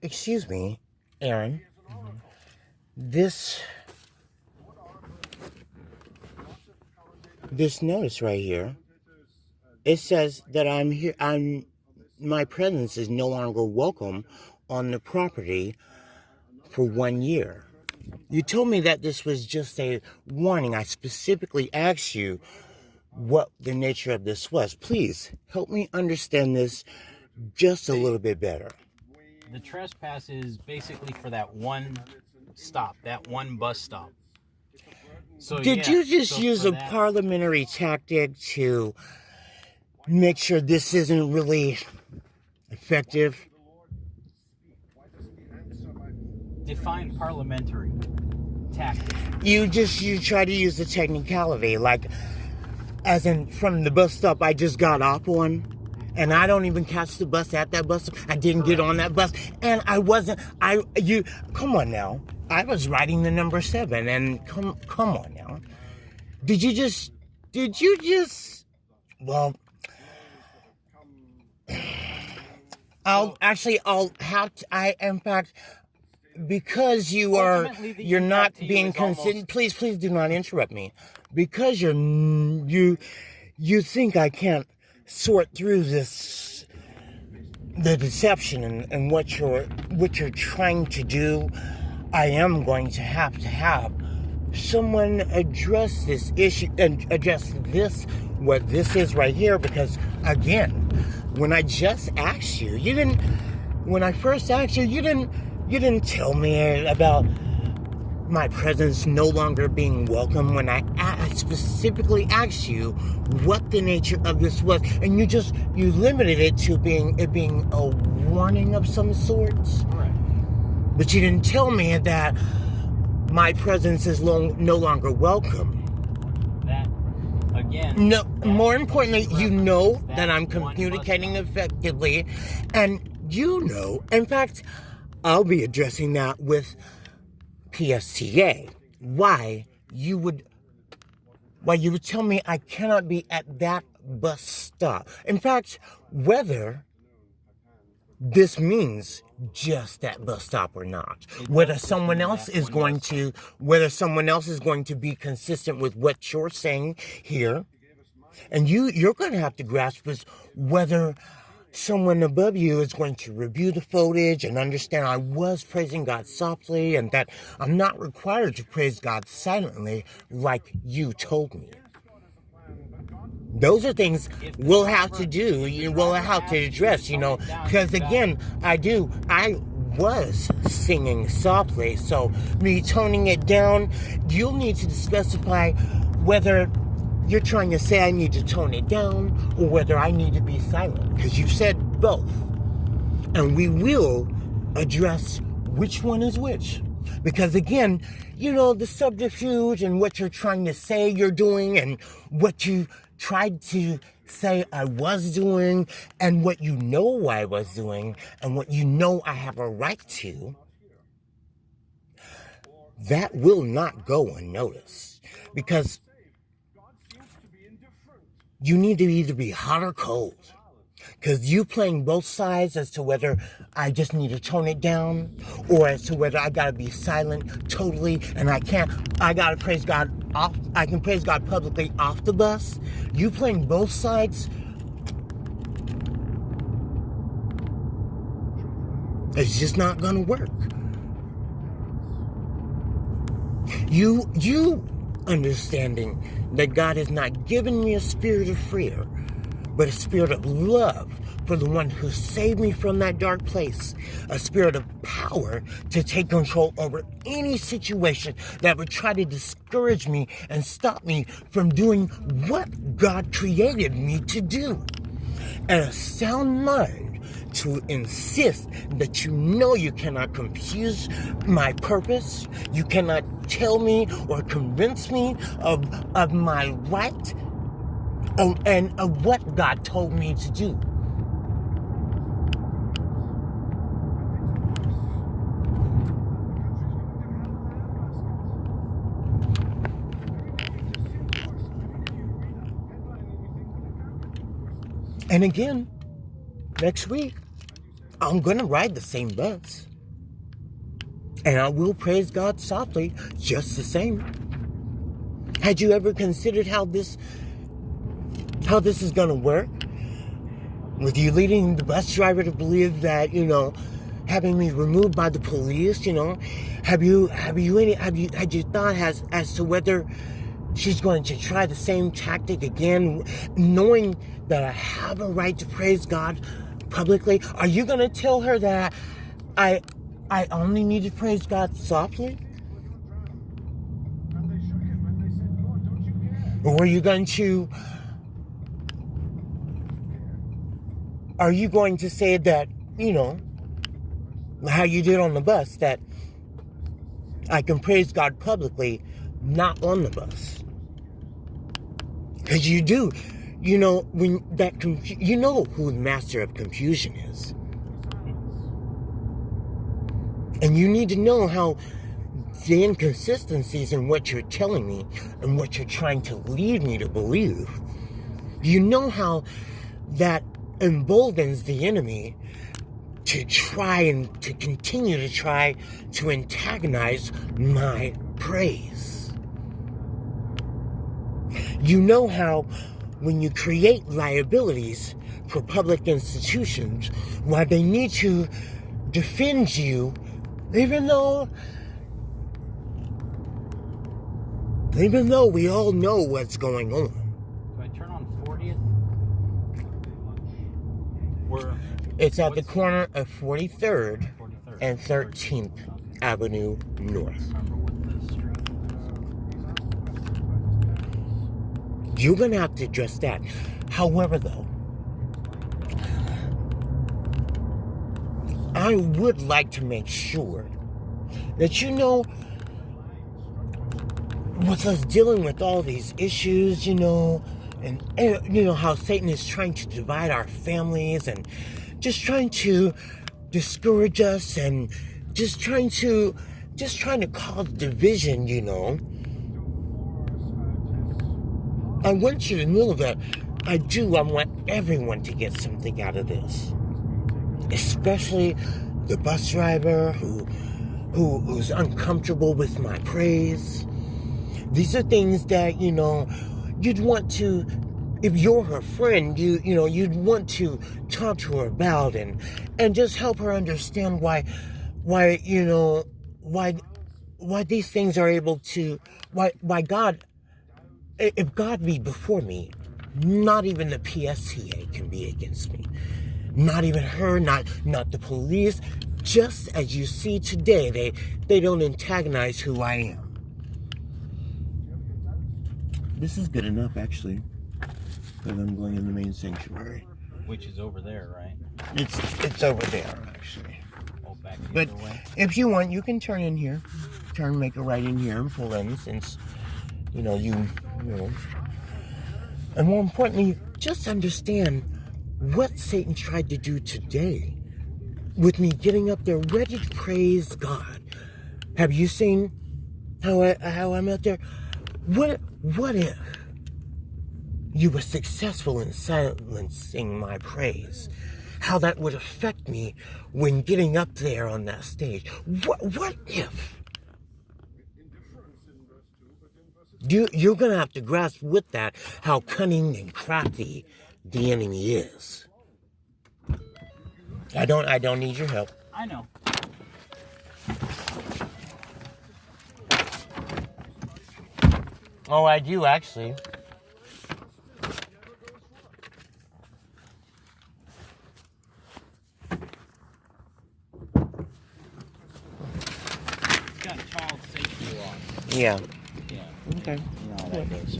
Excuse me, Aaron. This notice right here, it says that my presence is no longer welcome on the property for 1 year. You told me that this was just a warning. I specifically asked you what the nature of this was. Please help me understand this just a little bit better. The trespass is basically for that one stop, that one bus stop. So Did you just use a parliamentary tactic to make sure this isn't really effective? Define parliamentary tactic. You try to use the technicality, like, as in from the bus stop I just got off on, and I don't even catch the bus at that bus stop. I didn't get on that bus, and come on now. I was riding the number 7, and come on now. Did you just, well, in fact, because you're not being considered, please do not interrupt me. Because you think I can't sort through the deception and what you're trying to do, I am going to have someone address this issue and address what this is right here, because again, when I just asked you, when I first asked you, you didn't tell me about my presence no longer being welcome when I specifically asked you what the nature of this was, and you limited it to being a warning of some sorts. Right. But you didn't tell me that my presence is no longer welcome. That, again... No, more importantly, you know that I'm communicating effectively, and in fact, I'll be addressing that with PSTA. Why you would tell me I cannot be at that bus stop. In fact, whether this means just that bus stop or not, whether someone else is going to be consistent with what you're saying here, and you're going to have to grasp is whether someone above you is going to review the footage and understand I was praising God softly, and that I'm not required to praise God silently like you told me. Those are things we'll have to do. We'll have to address, because again, I was singing softly, so me toning it down, you'll need to specify whether you're trying to say I need to tone it down or whether I need to be silent, because you've said both. And we will address which one is which. Because again, the subterfuge and what you're trying to say you're doing and what you tried to say I was doing and what I was doing and what I have a right to, that will not go unnoticed. Because you need to either be hot or cold. Because you playing both sides as to whether I just need to tone it down or as to whether I gotta be silent totally and I gotta praise God off. I can praise God publicly off the bus. You playing both sides, it's just not gonna work. You understanding that God has not given me a spirit of fear, but a spirit of love for the one who saved me from that dark place, a spirit of power to take control over any situation that would try to discourage me and stop me from doing what God created me to do, and a sound mind to insist that you cannot confuse my purpose. You cannot tell me or convince me of my right and of what God told me to do. And again, next week, I'm going to ride the same bus. And I will praise God softly just the same. Had you ever considered how this is going to work? With you leading the bus driver to believe that, having me removed by the police, had you thought as to whether she's going to try the same tactic again, knowing that I have a right to praise God publicly? Are you going to tell her that I only need to praise God softly? Or are you going to say that, how you did on the bus, that I can praise God publicly, not on the bus? Because you do. When that who the master of confusion is. And you need to know how the inconsistencies in what you're telling me and what you're trying to lead me to believe. You know how that emboldens the enemy to try and to continue to try to antagonize my praise. You know how when you create liabilities for public institutions, why they need to defend you, even though we all know what's going on. Do I turn on 40th? It's at the corner of 43rd and 13th Avenue North. You're going to have to address that. However, though, I would like to make sure that with us dealing with all these issues, and how Satan is trying to divide our families and just trying to discourage us and just trying to cause division, I want you to know that I want everyone to get something out of this. Especially the bus driver who's uncomfortable with my praise. These are things that, you'd want to, if you're her friend, you'd want to talk to her about and just help her understand why these things are able to, why God, if God be before me, not even the PSTA can be against me. Not even her, not the police. Just as you see today, they don't antagonize who I am. This is good enough, actually, because I'm going in the main sanctuary. Which is over there, right? It's over there, actually. Oh, back the but other way? If you want, you can turn in here. Make a right in here and pull in, since, you know. And more importantly, just understand what Satan tried to do today with me getting up there ready to praise God. Have you seen how I'm out there? What if you were successful in silencing my praise? How that would affect me when getting up there on that stage? What if? You're going to have to grasp with that how cunning and crafty the enemy is. I don't need your help. I know. Oh, I do, actually. It's got child safety laws. Yeah. Yeah. Okay. You know how that goes.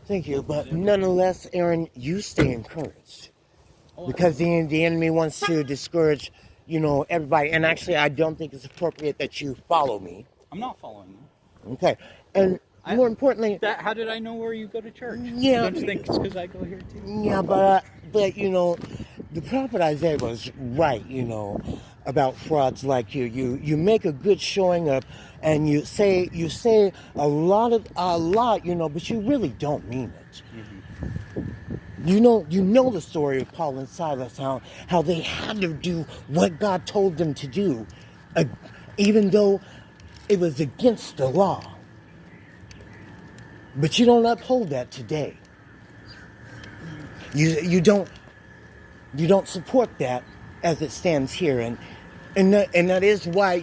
Thank you, but nonetheless, Aaron, you stay encouraged. Because the enemy wants to discourage, everybody. And actually, I don't think it's appropriate that you follow me. I'm not following you. Okay. And more importantly... How did I know where you go to church? Yeah. Don't you think it's because I go here too? Yeah, but the prophet Isaiah was right, about frauds like you. You make a good showing up, and you say a lot, but you really don't mean it. Mm-hmm. You know the story of Paul and Silas, how they had to do what God told them to do, even though it was against the law. But you don't uphold that today. You don't support that as it stands here, and that is why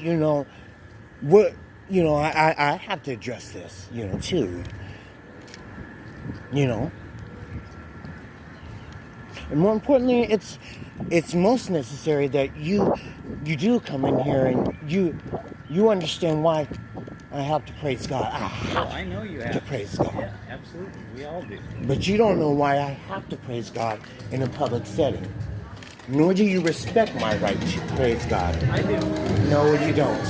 I have to address this too. And more importantly, it's most necessary that you do come in here and you understand why I have to praise God. I know you have to praise God. Yeah, absolutely. We all do. But you don't know why I have to praise God in a public setting. Nor do you respect my right to praise God. I do. No, you don't.